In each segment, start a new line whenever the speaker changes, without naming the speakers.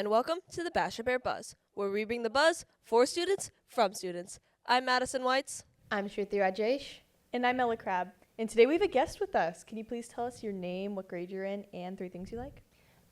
and welcome to the Basha Bear Buzz, where we bring the buzz for students from students. I'm Madison Whites.
I'm Shruti Rajesh.
And I'm Ella Crab. And today we have a guest with us. Can you please tell us your name, what grade you're in, and 3 things you like?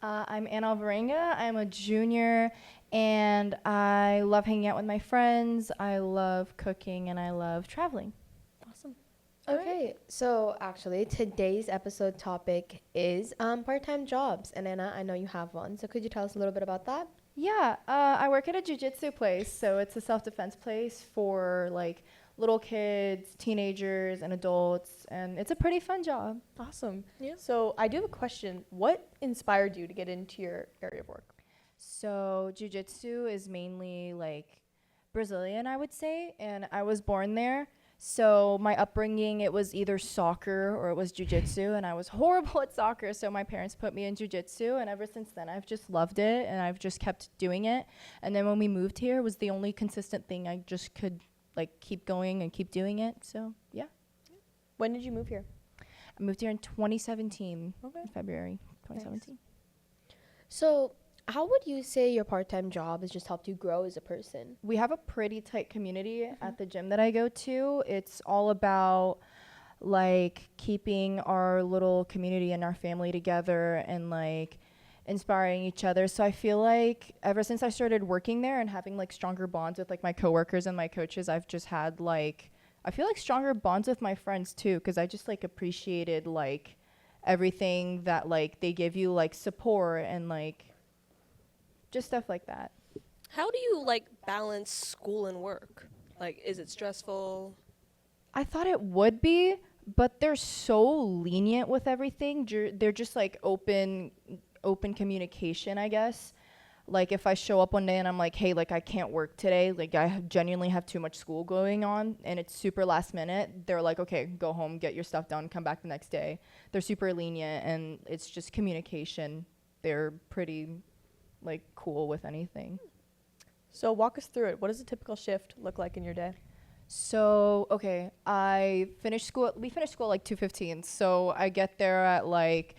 I'm Anna Alvarenga. I'm a junior, and I love hanging out with my friends. I love cooking, and I love traveling.
Awesome.
Okay, so actually today's episode topic is part-time jobs. And Anna, I know you have one, so could you tell us a little bit about that?
Yeah, I work at a jiu-jitsu place, so it's a self-defense place for like little kids, teenagers, and adults, and it's a pretty fun job.
Awesome.
Yeah.
So I do have a question. What inspired you to get into your area of work?
So jiu-jitsu is mainly like Brazilian, I would say, and I was born there. So my upbringing, it was either soccer or it was jiu-jitsu, and I was horrible at soccer, so my parents put me in jiu-jitsu, and ever since then I've just loved it, and I've just kept doing it. And then when we moved here, it was the only consistent thing I just could like keep going and keep doing it. So yeah,
When did you move here?
I moved here in 2017,
Okay.
in February 2017.
So how would you say your part-time job has just helped you grow as a person?
We have a pretty tight community at the gym that I go to. It's all about like keeping our little community and our family together and like inspiring each other. So I feel like ever since I started working there and having like stronger bonds with like my coworkers and my coaches, I've just had like I feel like stronger bonds with my friends too, because I just like appreciated like everything that like they give you, like support and like just stuff like that.
How do you balance school and work? Is it stressful?
I thought it would be, but they're so lenient with everything. They're just like open communication, I guess. Like if I show up one day and I'm like, hey, like I can't work today, like I genuinely have too much school going on and it's super last minute, they're like, okay, go home, get your stuff done, come back the next day. They're super lenient and it's just communication. They're pretty like cool with anything.
So walk us through it. What does a typical shift look like in your day?
So, okay, we finished school at like 2:15. So I get there at like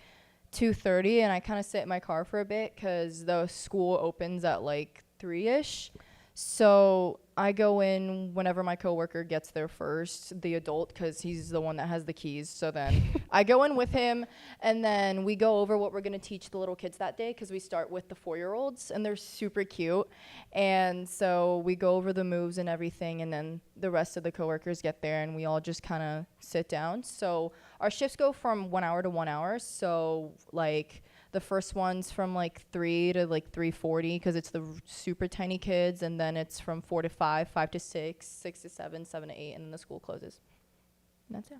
2:30 and I kind of sit in my car for a bit because the school opens at like 3-ish. So I go in whenever my coworker gets there first, the adult, because he's the one that has the keys. So then I go in with him, and then we go over what we're going to teach the little kids that day, because we start with the 4-year-olds, and they're super cute. And so we go over the moves and everything, and then the rest of the coworkers get there, and we all just kind of sit down. So our shifts go from 1 hour to 1 hour. So like the first one's from like 3 to like 3:40 because it's the super tiny kids, and then it's from 4 to 5, 5 to 6, 6 to 7, 7 to 8, and then the school closes. And that's it.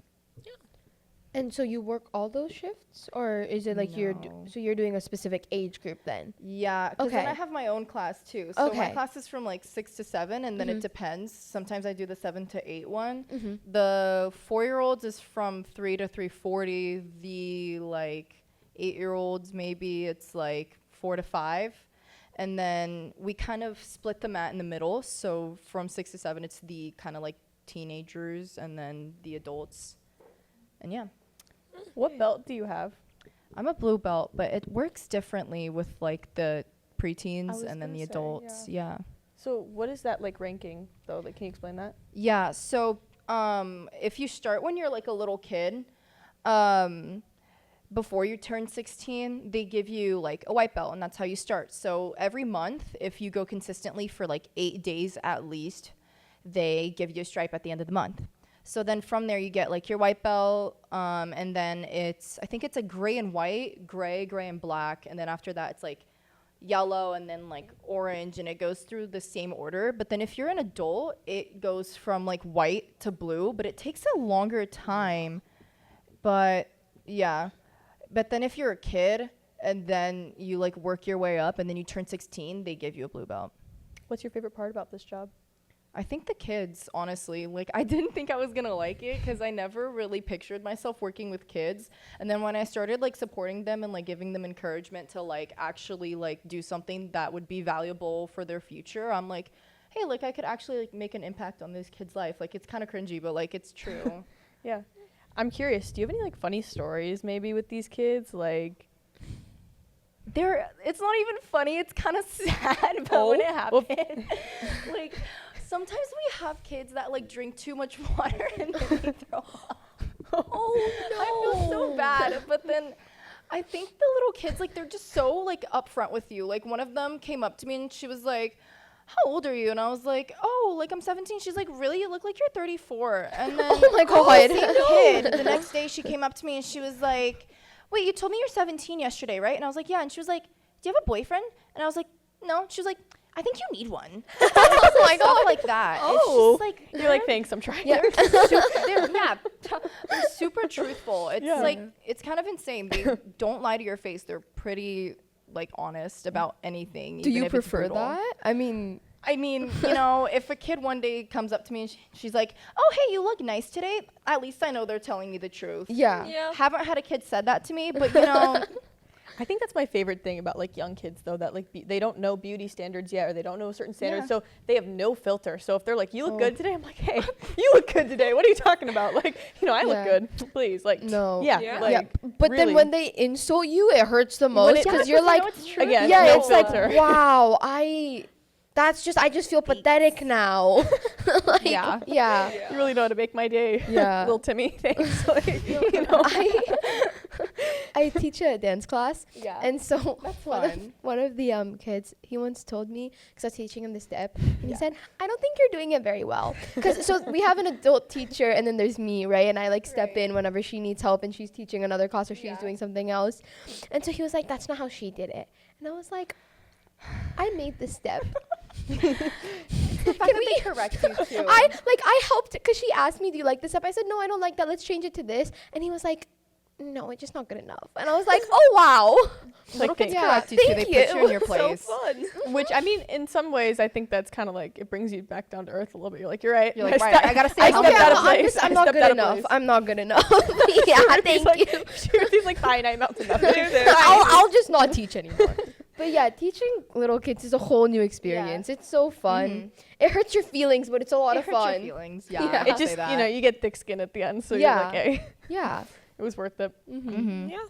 And so you work all those shifts, or is it like
No.
so you're doing a specific age group then?
Yeah, because then
Okay.
I have my own class too. So my
Okay.
class is from like 6 to 7, and then it
Mhm.
depends. Sometimes I do the 7 to 8 one.
Mm-hmm.
The 4-year-olds is from 3 to 3:40. The like 8-year-olds, maybe it's like 4 to 5. And then we kind of split the mat in the middle. So from 6 to 7, it's the kind of like teenagers and then the adults. And yeah,
What belt do you have?
I'm a blue belt, but it works differently with like the
I
preteens
was
and then the
gonna say,
adults. Yeah.
So what is that like ranking though? Like, can you explain that?
Yeah, so if you start when you're like a little kid, um, before you turn 16, they give you like a white belt, and that's how you start. So every month, if you go consistently for like 8 days at least, they give you a stripe at the end of the month. So then from there, you get like your white belt, and then I think it's a gray and white, gray and black, and then after that, it's like yellow and then like orange, and it goes through the same order. But then if you're an adult, it goes from like white to blue, but it takes a longer time. But yeah, but then if you're a kid and then you like work your way up and then you turn 16, they give you a blue belt.
What's your favorite part about this job?
I think the kids, honestly, like I didn't think I was gonna like it because I never really pictured myself working with kids. And then when I started like supporting them and like giving them encouragement to like actually like do something that would be valuable for their future, I'm like, hey, like I could actually like make an impact on this kid's life. Like it's kind of cringy, but like it's true.
Yeah. I'm curious, do you have any like funny stories maybe with these kids? Like
it's not even funny. It's kind of sad about when it happened. Like, sometimes we have kids that like drink too much water and then they throw up. Oh no! I feel so bad, but then I think the little kids, like, they're just so like upfront with you. Like, one of them came up to me and she was like, "How old are you?" And I was like, "Oh, like I'm 17." She's like, "Really? You look like you're 34." And then
Oh my God.
kid, the next day she came up to me and she was like, "Wait, you told me you're 17 yesterday, right?" And I was like, "Yeah." And she was like, "Do you have a boyfriend?" And I was like, "No." She was like, "I think you need one." Oh my God, like that.
Oh,
it's just like
you're like, thanks, I'm trying.
Yeah.
they're super truthful. It's
Yeah.
like it's kind of insane. They don't lie to your face. They're pretty like honest about anything.
Do
even
you
if it's
prefer
brutal.
that? I mean,
You know, if a kid one day comes up to me and she's like, "Oh, hey, you look nice today," at least I know they're telling me the truth.
yeah.
Yeah.
Haven't had a kid said that to me, but you know,
I think that's my favorite thing about like young kids though, that like they don't know beauty standards yet, or they don't know certain standards, so they have no filter. So if they're like, "You look good today," I'm like, "Hey, you look good today. What are you talking about?" Like, I look
Yeah.
good. Please, like,
No.
yeah,
Yeah.
like,
Yeah, but then
really.
when they insult you, it hurts the
When
most
it-
because
Yeah,
you're like,
Again,
yeah,
no
it's
filter.
like, wow, I just feel pathetic now. Like,
Yeah.
yeah,
You really know how to make my day.
Yeah.
Little Timmy, thanks. Like, you know.
I teach a dance class,
Yeah.
and so one of,
fun.
one of the kids, he once told me, because I was teaching him the step, and he said, "I don't think you're doing it very well." Because so we have an adult teacher, and then there's me, right? And I like step in whenever she needs help, and she's teaching another class or she's doing something else. And so he was like, "That's not how she did it," and I was like, "I made the step."
The fact that they correct you too.
I helped because she asked me, "Do you like this step?" I said, "No, I don't like that. Let's change it to this." And he was like, "No, it's just not good enough." And I was like, "Oh wow."
Little kids
Yeah,
correct you too. They
thank
put you in
you.
your place.
fun.
Which, I mean, in some ways, I think that's kind of like, it brings you back down to earth a little bit. You're like, "You're right.
You're like, right, I gotta stay
I
humble.
stepped out of
I'm
place.
just, I'm
I
not
stepped
good
out of
enough.
place."
I'm not good enough. Yeah, thank you.
These like cyanide melts and nothing.
I'll just not teach anymore. But yeah, teaching little kids is a whole new experience. It's so fun. It hurts your feelings, but it's a lot
It
of
hurts your
fun.
feelings. Yeah.
Yeah.
I'll
It
say
just,
that.
you get thick skin at the end, so
Yeah.
you're like, "Hey,
Yeah.
it was worth it."
Mm-hmm.
Yeah.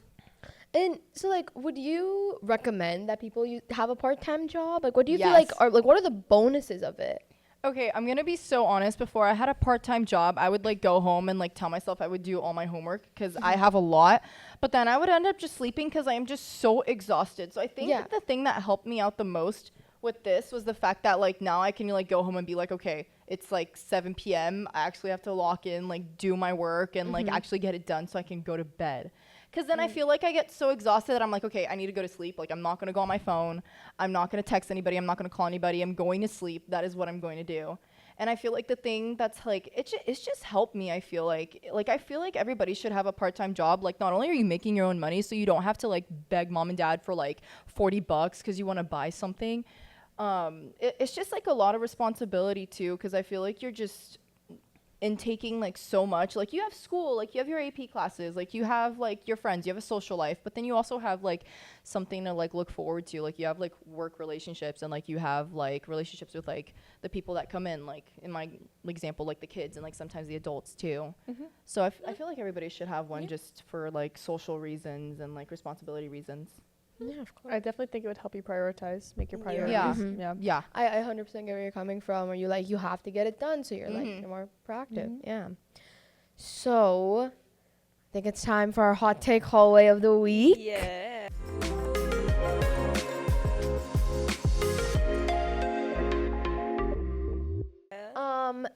And so, like, would you recommend that people have a part-time job? Like, what do you feel
Yes.
like are, like, what are the bonuses of it?
Okay, I'm gonna be so honest. Before I had a part-time job, I would like go home and like tell myself I would do all my homework because I have a lot. But then I would end up just sleeping because I am just so exhausted. So I think
Yeah.
that the thing that helped me out the most with this was the fact that like now I can like go home and be like, okay, it's like 7 p.m. I actually have to lock in, like do my work and like actually get it done so I can go to bed. Because then I feel like I get so exhausted that I'm like, okay, I need to go to sleep. Like, I'm not going to go on my phone. I'm not going to text anybody. I'm not going to call anybody. I'm going to sleep. That is what I'm going to do. And I feel like the thing that's like, it's just helped me, I feel like. Like, I feel like everybody should have a part-time job. Like, not only are you making your own money, so you don't have to, like, beg mom and dad for, like, $40 because you want to buy something. It's just, like, a lot of responsibility, too, because I feel like you're just taking like so much. Like, you have school, like you have your AP classes, like you have like your friends, you have a social life, but then you also have like something to like look forward to. Like, you have like work relationships, and like you have like relationships with like the people that come in, like in my example, like the kids and like sometimes the adults too. So I feel like everybody should have one just for like social reasons and like responsibility reasons.
Yeah, of course.
I definitely think it would help you prioritize, make your priorities.
Yeah.
Yeah.
Yeah.
I 100% get where you're coming from, where you like, you have to get it done, so you're like, you're more proactive. Yeah. So, I think it's time for our hot take hallway of the week.
Yeah.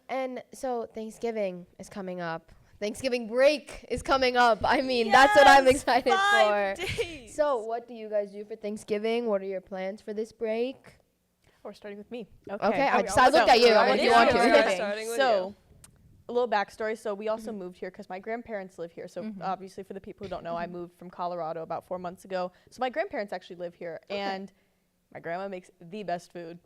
And so Thanksgiving is coming up. Thanksgiving break is coming up. I mean, that's what I'm excited for.
5 days.
So, what do you guys do for Thanksgiving? What are your plans for this break?
Or starting with me.
Okay, I
So-
looked at you.
so-
If you
Yeah,
want to.
we're
Okay.
starting with
So, a little backstory. So, we also moved here because my grandparents live here. So, obviously, for the people who don't know, I moved from Colorado about 4 months ago. So, my grandparents actually live here. And my grandma makes the best food.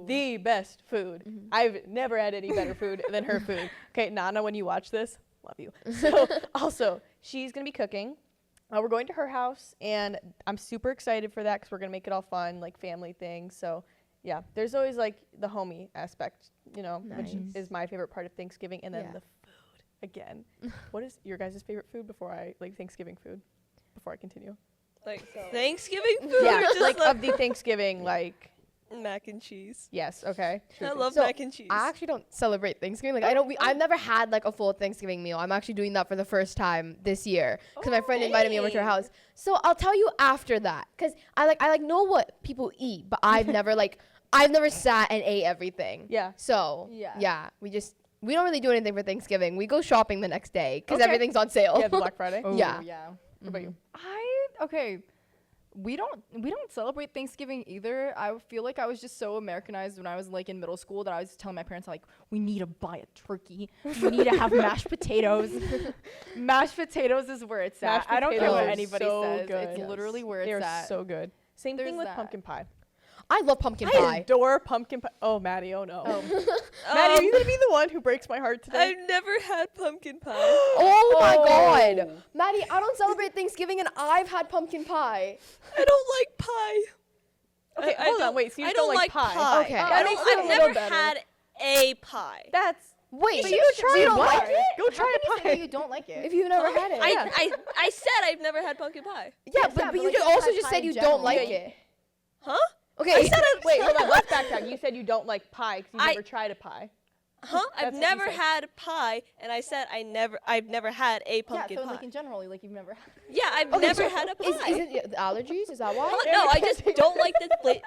The best food. I've never had any better food than her food. Okay, Nana, when you watch this, love you. So, also, she's going to be cooking. We're going to her house, and I'm super excited for that because we're going to make it all fun, like family things. So, yeah, there's always like the homie aspect, which is my favorite part of Thanksgiving. And then
Yeah.
the food again. What is your guys' favorite food before I, like Thanksgiving food, before I continue?
Like
So-
Thanksgiving food?
Yeah,
or just
like of the Thanksgiving, like
mac and cheese.
yes, okay.
I love
So,
mac and cheese.
I actually don't celebrate Thanksgiving. Like I've never had like a full Thanksgiving meal. I'm actually doing that for the first time this year because my friend invited me over to her house. So I'll tell you after that because I know what people eat, but I've never sat and ate everything.
Yeah.
So
Yeah.
we don't really do anything for Thanksgiving. We go shopping the next day because
Okay.
everything's on sale.
Yeah, the Black Friday.
Oh,
Yeah.
Yeah.
What about you?
Okay. We don't celebrate Thanksgiving either. I feel like I was just so Americanized when I was like in middle school that I was telling my parents like we need to buy a turkey. We need to have mashed potatoes. Mashed potatoes is where it's at.
Mashed
I don't care
potatoes
what
are
anybody
so
says.
good.
It's
Yes.
literally where
They're
it's at.
so good. Same
There's
thing with
that.
pumpkin pie.
I love pumpkin
I
pie.
adore pumpkin pie. Oh, Maddie, oh no.
Oh.
Maddie, are you gonna be the one who breaks my heart today?
I've never had pumpkin pie.
Oh my
Oh.
God, Maddie! I don't celebrate Thanksgiving and I've had pumpkin pie.
I don't like pie.
Okay,
I
hold
don't-
on, wait. So you
I
don't
don't
like pie?
Okay.
That
I
makes
don't,
it a
I've
little
never
better.
had a pie.
That's
Wait,
But
so
you
you
should
don't
what?
like it?
Go try a
How can you say
pie.
that you don't like it?
If you've never had it.
Yeah.
I said I've never had pumpkin pie.
Yeah, but
but
you
like,
just
you've
also
had
just
pie
said
in
you
general.
don't like
Yeah,
it.
Huh?
Okay.
I said
Wait, hold on. Let's backtrack. You said you don't like pie because you've
I-
never tried a pie.
Huh?
That's
I've
what you
never
said.
had pie, and I said I've never had a
Yeah,
pumpkin
so
pie.
like in general, like you've never had
Yeah, I've
Okay,
never
so
had a
Is
pie.
it the allergies? Is that why?
Huh? No, I just don't like the flavor.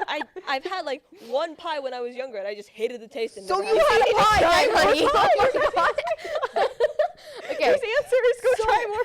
I've had like one pie when I was younger, and I just hated the taste. And
So
never
you
had it.
had a pie, then, honey.
more
Oh my God. Okay.
His answer is go try more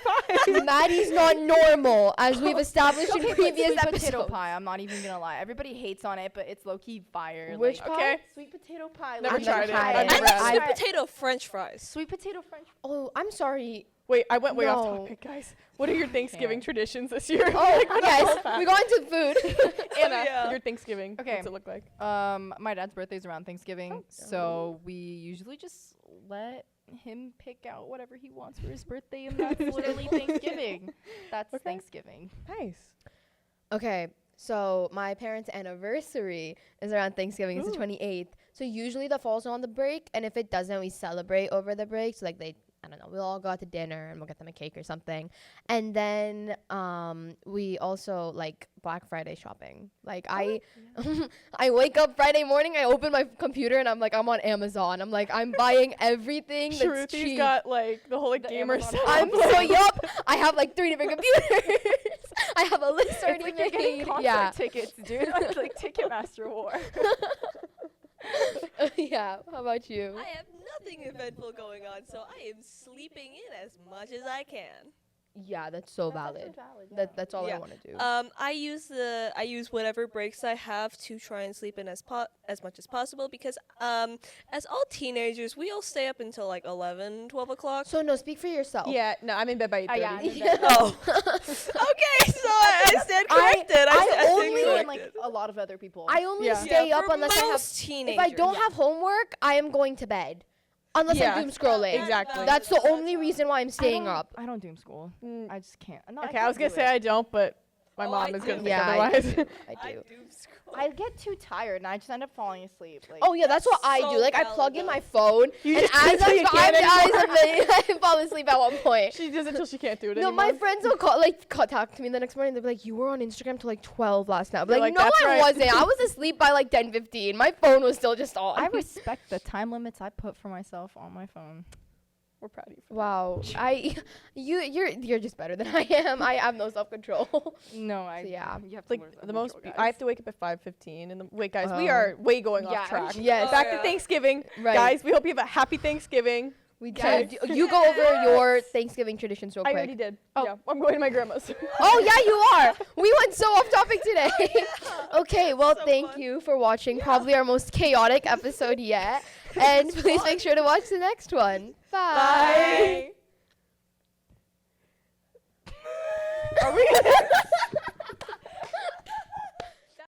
pie.
Maddie's not normal, as we've established in
Okay, but
previous
sweet potato
episodes.
pie. I'm not even gonna lie. Everybody hates on it, but it's low key fire.
Which
like,
pie?
Okay.
Sweet potato pie.
Never
like,
tried it. I've
I
never
like
had
sweet
it.
potato French fries.
Sweet potato French.
Oh, I'm sorry.
Wait, I went way off
No.
topic, guys. What are your Thanksgiving
Can't.
traditions this year?
Oh,
Like, what the
yes.
hell, Pat?
We go into food.
Anna,
yeah.
your Thanksgiving.
Okay.
What's it look like?
My dad's birthday's around Thanksgiving,
Oh.
so we usually just let him pick out whatever he wants for his birthday, and that's literally Thanksgiving. That's
Okay.
Thanksgiving.
Nice.
Okay, so my parents' anniversary is around Thanksgiving. It's the
Ooh.
28th. So usually that falls on the break, and if it doesn't, we celebrate over the break. So like I don't know, we'll all go out to dinner and we'll get them a cake or something. And then we also like Black Friday shopping. Like I wake up Friday morning, I open my computer and I'm like, I'm on Amazon. I'm like, I'm buying everything that's
Shruti's
cheap.
got like the whole like
The
gamer
Amazon
setup.
I'm so yup. I have like 3 different computers. I have a list
It's
already
like you're getting
made.
concert
Yeah.
tickets, dude. It's like Ticketmaster war.
Yeah. How about you?
I have nothing eventful going on, so I am sleeping in as much as I can.
Yeah, that's so valid.
yeah.
That's all I
Yeah.
want to do.
I use whatever breaks I have to try and sleep in as much as possible because as all teenagers we all stay up until like 11, 12 o'clock.
So no, speak for yourself.
Yeah, no, I'm in bed by 8:30.
yeah, I'm in
Yeah.
bed.
Oh, okay. So I stand corrected.
I
stand
only-
Me and
corrected.
like a lot of other people.
I only
Yeah.
stay
Yeah,
up
for
unless I have.
most
If
teenagers.
I don't have homework, I am going to bed. Unless
Yeah.
I'm doom scrolling.
Exactly.
That's the only reason why I'm staying
I
up.
don't doom school.
Mm,
I just can't. No,
okay, I was gonna say I don't, but my
Oh,
mom
I
is gonna
do.
think
Yeah,
otherwise.
I do.
doom scroll.
I get too tired and I just end up falling asleep. Like,
Oh yeah, that's what I
so
do. Like I
valid,
plug in
though.
my phone,
You
and
just do it
as
till you can't anymore.
I fall asleep at one point.
She does it till she can't do it
No,
anymore.
my friends will talk to me the next morning. They'll be like, "You were on Instagram till like 12 last night." I'm
You're
like,
like,
"No,
"That's
I
right."
wasn't. I was asleep by like 10:15. My phone was still just on."
I respect the time limits I put for myself on my phone.
We're proud of you.
Wow, you're just better than I am. I have no self control.
No, I.
So, yeah.
You have to learn
Like the
self-control,
most,
guys.
I have to wake up at 5:15. And wait, guys, we
Oh.
are way going
Yeah,
off track.
Yes.
Back
Oh,
to Thanksgiving,
Right.
guys. We hope you have a happy Thanksgiving.
We
Yes.
did. You go over your Thanksgiving traditions real
I
quick.
already did.
Oh.
Yeah, I'm going to my grandma's.
Oh yeah, you are. We went so off topic today. Okay, well,
So
thank
fun.
you for watching probably our most chaotic episode yet. And please make sure to watch the next one. Bye.
Bye. Are we?